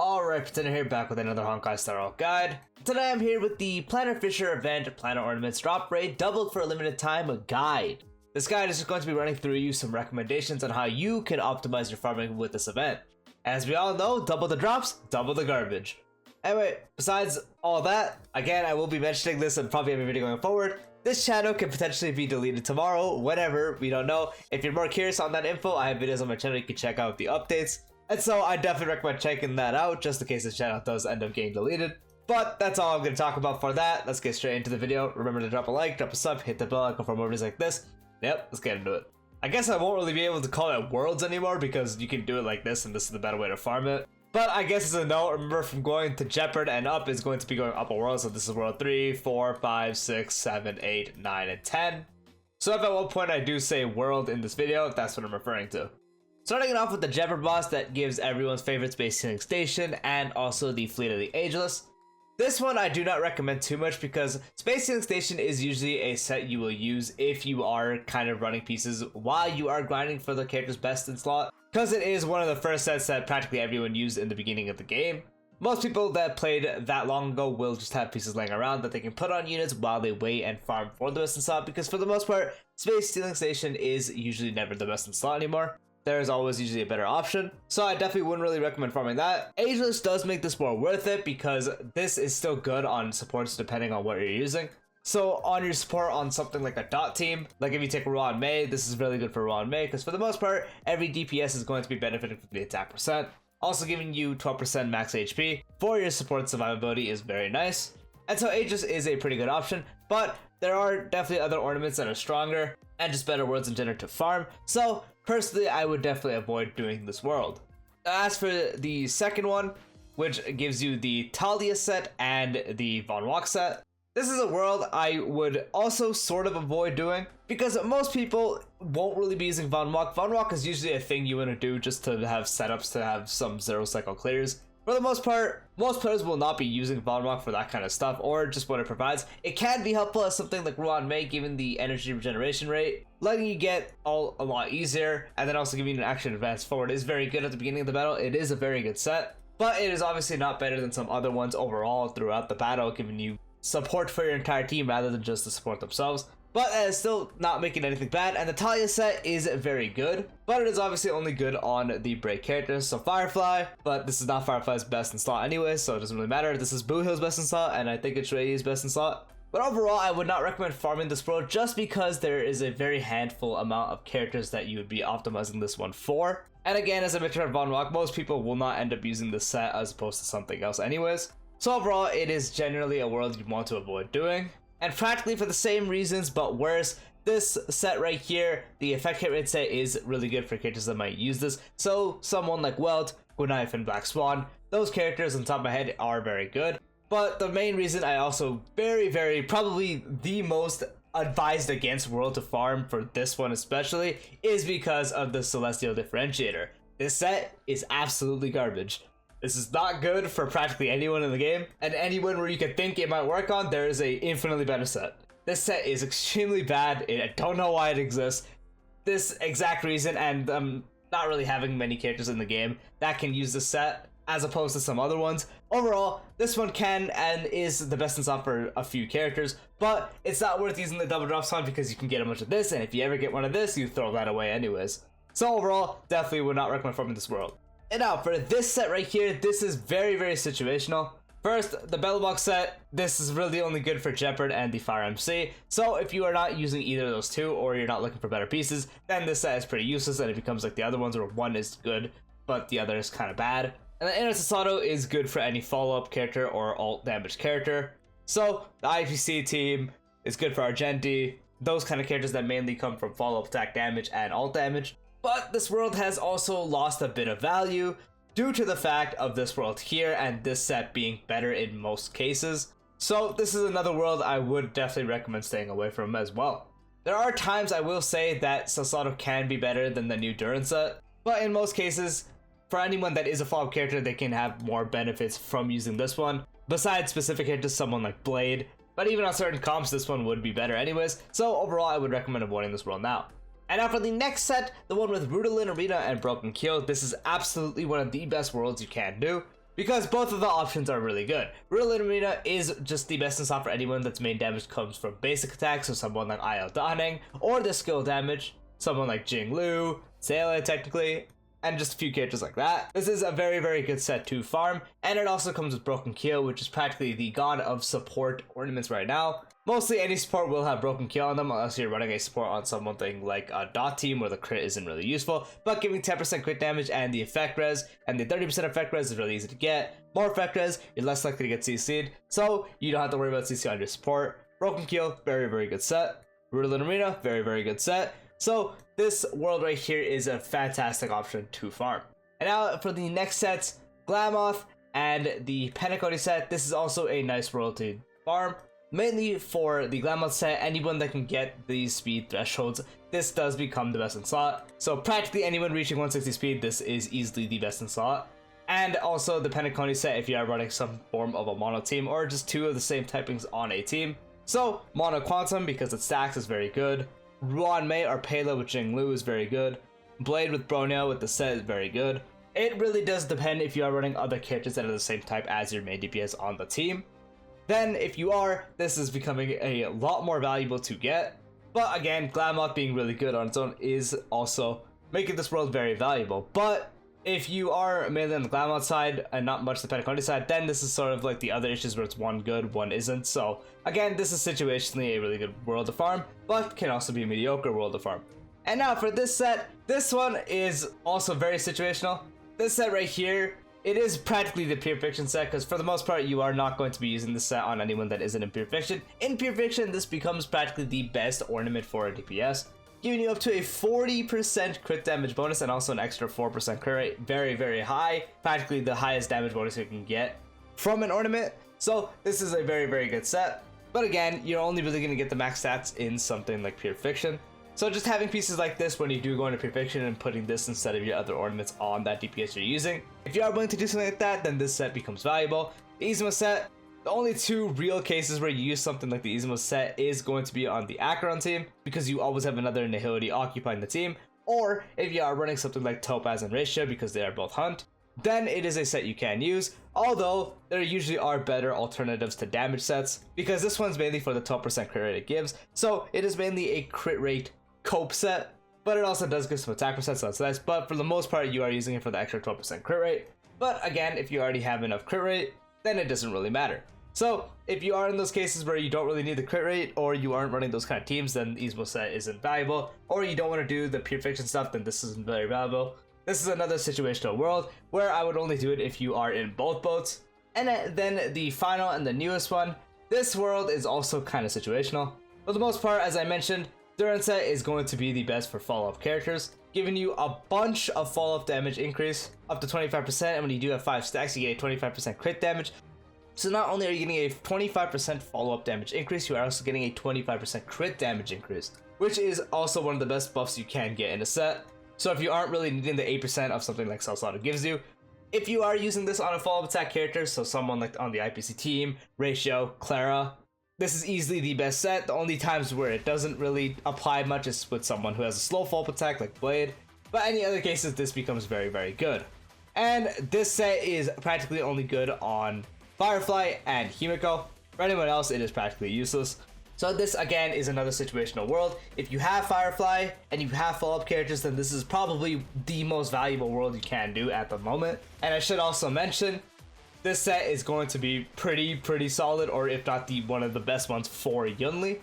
Alright, Pretender here, back with another Honkai Star Rail guide. Today I'm here with the Planar Fissure event, Planar Ornaments Drop Rate Doubled for a Limited Time guide. This guide is just going to be running through you some recommendations on how you can optimize your farming with this event. As we all know, double the drops, double the garbage. Anyway, besides all that, again, I will be mentioning this in probably every video going forward. This channel can potentially be deleted tomorrow, whenever, we don't know. If you're more curious on that info, I have videos on my channel you can check out the updates. And so I definitely recommend checking that out, just in case this channel does end up getting deleted. But that's all I'm going to talk about for that. Let's get straight into the video. Remember to drop a like, drop a sub, hit the bell icon for more videos like this. Yep, let's get into it. I guess I won't really be able to call it worlds anymore, because you can do it like this, and this is the better way to farm it. But I guess as a note, remember from going to Jeopard and up is going to be going up a world. So this is world 3, 4, 5, 6, 7, 8, 9, and 10. So if at one point I do say world in this video, that's what I'm referring to. Starting it off with the Jeopard boss that gives everyone's favorite Space Healing Station and also the Fleet of the Ageless. This one I do not recommend too much because Space Healing Station is usually a set you will use if you are kind of running pieces while you are grinding for the character's best in slot, because it is one of the first sets that practically everyone used in the beginning of the game. Most people that played that long ago will just have pieces laying around that they can put on units while they wait and farm for the best in slot, because for the most part, Space Healing Station is usually never the best in slot anymore. There is always usually a better option, so I definitely wouldn't really recommend farming that. Ageless does make this more worth it because this is still good on supports depending on what you're using. So on your support on something like a dot team, like if you take Raw and May, this is really good for Raw and May because for the most part, every DPS is going to be benefiting from the attack percent. Also giving you 12% max HP for your support survivability is very nice. And so Aegis is a pretty good option, but there are definitely other ornaments that are stronger and just better worlds in general to farm. So personally, I would definitely avoid doing this world. As for the second one, which gives you the Talia set and the Von Walk set, this is a world I would also sort of avoid doing because most people won't really be using Von Walk. Von Walk is usually a thing you want to do just to have setups to have some zero cycle clears. For the most part, most players will not be using Von Walk for that kind of stuff or just what it provides. It can be helpful as something like Ruan May, given the energy regeneration rate, letting you get all a lot easier, and then also giving you an action advance forward is very good at the beginning of the battle. It is a very good set, but it is obviously not better than some other ones overall throughout the battle, giving you support for your entire team rather than just the support themselves. But it's still not making anything bad, and the Talia set is very good, but it is obviously only good on the break characters. So Firefly, but this is not Firefly's best in slot anyway, so it doesn't really matter. This is Boothill's best in slot, and I think it's Jades' best in slot. But overall, I would not recommend farming this world just because there is a very handful amount of characters that you would be optimizing this one for. And again, as I mentioned on Von Walk, most people will not end up using this set as opposed to something else anyways. So overall, it is generally a world you want to avoid doing. And practically for the same reasons, but worse, this set right here, the effect hit rate set is really good for characters that might use this. So someone like Welt, Good Knife, and Black Swan, those characters on top of my head are very good. But the main reason I also probably the most advised against world to farm for this one especially is because of the Celestial Differentiator. This set is absolutely garbage. This is not good for practically anyone in the game, and anyone where you could think it might work on, there is a infinitely better set. This set is extremely bad, I don't know why it exists. This exact reason, and not really having many characters in the game that can use this set, as opposed to some other ones. Overall, this one can and is the best in slot for a few characters, but it's not worth using the double drop slot because you can get a bunch of this, and if you ever get one of this, you throw that away anyways. So overall, definitely would not recommend farming this world. And now for this set right here, this is very situational. First, the Bellbox set, this is really only good for Jeopard and the Fire MC. So if you are not using either of those two, or you're not looking for better pieces, then this set is pretty useless and it becomes like the other ones where one is good, but the other is kind of bad. And the Inner Sasato is good for any follow-up character or alt damage character. So the IPC team is good for Argenti, those kind of characters that mainly come from follow-up attack damage and alt damage. But this world has also lost a bit of value due to the fact of this world here and this set being better in most cases. So this is another world I would definitely recommend staying away from as well. There are times I will say that Sasato can be better than the new Duran set, but in most cases, for anyone that is a follow-up character, they can have more benefits from using this one, besides specific characters, someone like Blade. But even on certain comps, this one would be better anyways, so overall I would recommend avoiding this world now. And now for the next set, the one with Rudolin Arena and Broken Keel, this is absolutely one of the best worlds you can do. because both of the options are really good. Relic Arena is just the best in slot for anyone that's main damage comes from basic attacks, so someone like IL Daning, or the skill damage, someone like Jing Lu, Sailor technically, and just a few characters like that. This is a very, very good set to farm, and it also comes with Broken Kill, which is practically the god of support ornaments right now. Mostly any support will have Broken Kill on them, unless you're running a support on something like a dot team where the crit isn't really useful, but giving 10% crit damage and the effect res, and the 30% effect res is really easy to get. More effect res, you're less likely to get CC'd, so you don't have to worry about CC on your support. Broken Kill, very, very good set. Relic Arena, very, very good set. So this world right here is a fantastic option to farm. And now for the next sets, Glamoth and the Penacony set. This is also a nice world to farm. Mainly for the Glamoth set, anyone that can get these speed thresholds, this does become the best in slot. So practically anyone reaching 160 speed, this is easily the best in slot. And also the Penacony set if you are running some form of a mono team or just two of the same typings on a team. So Mono Quantum, because it stacks, is very good. Ruan Mei or Pela with Jing Lu is very good. Blade with Broneo with the set is very good. It really does depend if you are running other characters that are the same type as your main DPS on the team. Then if you are, this is becoming a lot more valuable to get. But again, Glamoth being really good on its own is also making this world very valuable. But if you are mainly on the Glamoth side and not much the Penacony side, then this is sort of like the other issues where it's one good, one isn't. So again, this is situationally a really good world to farm, but can also be a mediocre world to farm. And now for this set, this one is also very situational. This set right here, it is practically the Pure Fiction set, because for the most part, you are not going to be using this set on anyone that isn't in Pure Fiction. In Pure Fiction, this becomes practically the best ornament for a DPS, giving you up to a 40% crit damage bonus and also an extra 4% crit rate. Very, very high. Practically the highest damage bonus you can get from an ornament. So this is a very, very good set. But again, you're only really going to get the max stats in something like Pure Fiction. So just having pieces like this when you do go into Pure Fiction and putting this instead of your other ornaments on that DPS you're using. If you are willing to do something like that, then this set becomes valuable. The Izuma set, the only two real cases where you use something like the Izuma set is going to be on the Acheron team, because you always have another Nihility occupying the team, or if you are running something like Topaz and Ratio because they are both Hunt, then it is a set you can use, although there usually are better alternatives to damage sets, because this one's mainly for the 12% crit rate it gives, so it is mainly a crit rate cope set, but it also does give some attack percent, so that's nice, but for the most part you are using it for the extra 12% crit rate. But again, if you already have enough crit rate, then it doesn't really matter. So if you are in those cases where you don't really need the crit rate, or you aren't running those kind of teams, then the Izuma set isn't valuable, or you don't want to do the Pure Fiction stuff, then this isn't very valuable. This is another situational world where I would only do it if you are in both boats. And then the final and the newest one, this world is also kind of situational. For the most part, as I mentioned, Duran set is going to be the best for follow-up characters, giving you a bunch of follow-up damage increase, up to 25%, and when you do have 5 stacks, you get a 25% crit damage. So not only are you getting a 25% follow-up damage increase, you are also getting a 25% crit damage increase, which is also one of the best buffs you can get in a set. So if you aren't really needing the 8% of something like Cell Slaughter gives you, if you are using this on a follow-up attack character, so someone like on the IPC team, Ratio, Clara, this is easily the best set. The only times where it doesn't really apply much is with someone who has a slow follow-up attack like Blade, but any other cases this becomes very, very good. And this set is practically only good on Firefly and Himiko. For anyone else, it is practically useless. So this again is another situational world. If you have Firefly and you have follow-up characters, then this is probably the most valuable world you can do at the moment. And I should also mention, this set is going to be pretty solid, or if not one of the best ones for Yunli.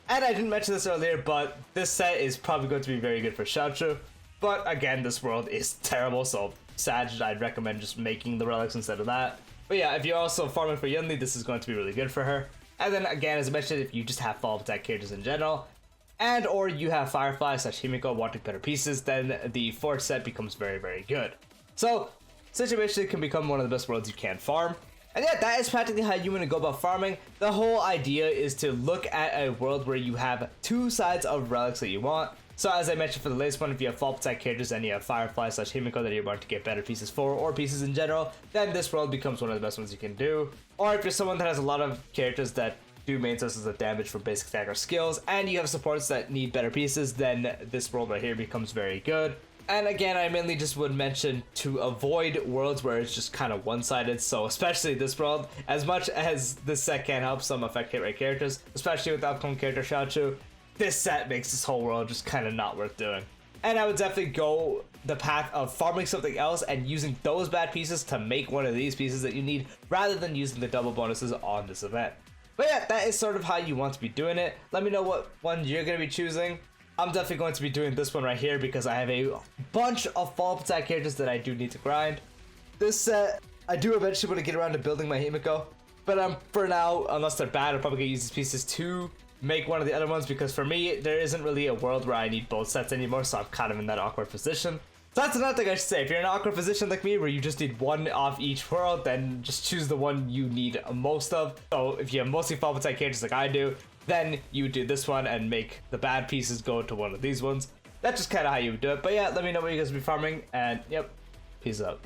And I didn't mention this earlier, but this set is probably going to be very good for Xiaochu. But again, this world is terrible, so Sag, I'd recommend just making the relics instead of that. But yeah, if you're also farming for Yunli, this is going to be really good for her. And then again, as I mentioned, if you just have follow-up attack characters in general, and or you have Firefly / Himiko wanting better pieces, then the fourth set becomes very good. So situation can become one of the best worlds you can farm. And yeah, that is practically how you want to go about farming. The whole idea is to look at a world where you have two sides of relics that you want. So as I mentioned for the latest one, if you have follow-up attack characters and you have Firefly / Himiko that you're wanting to get better pieces for, or pieces in general, then this world becomes one of the best ones you can do. Or if you're someone that has a lot of characters that do main sources of damage from basic attack or skills, and you have supports that need better pieces, then this world right here becomes very good. And again, I mainly just would mention to avoid worlds where it's just kind of one-sided, so especially this world, as much as this set can help some affect hit rate characters, especially with the upcoming character Xiaochu, this set makes this whole world just kind of not worth doing. And I would definitely go the path of farming something else and using those bad pieces to make one of these pieces that you need, rather than using the double bonuses on this event. But yeah, that is sort of how you want to be doing it. Let me know what one you're going to be choosing. I'm definitely going to be doing this one right here because I have a bunch of follow-up attack characters that I do need to grind. This set, I do eventually want to get around to building my Himiko, but for now, unless they're bad, I'm probably going to use these pieces to make one of the other ones, because for me, there isn't really a world where I need both sets anymore, so I'm kind of in that awkward position. So that's another thing I should say. If you're in an awkward position like me where you just need one off each world, then just choose the one you need most of. So if you have mostly follow-up attack characters like I do, then you do this one and make the bad pieces go to one of these ones. That's just kind of how you would do it. But yeah, let me know what you guys will be farming, and yep, peace out.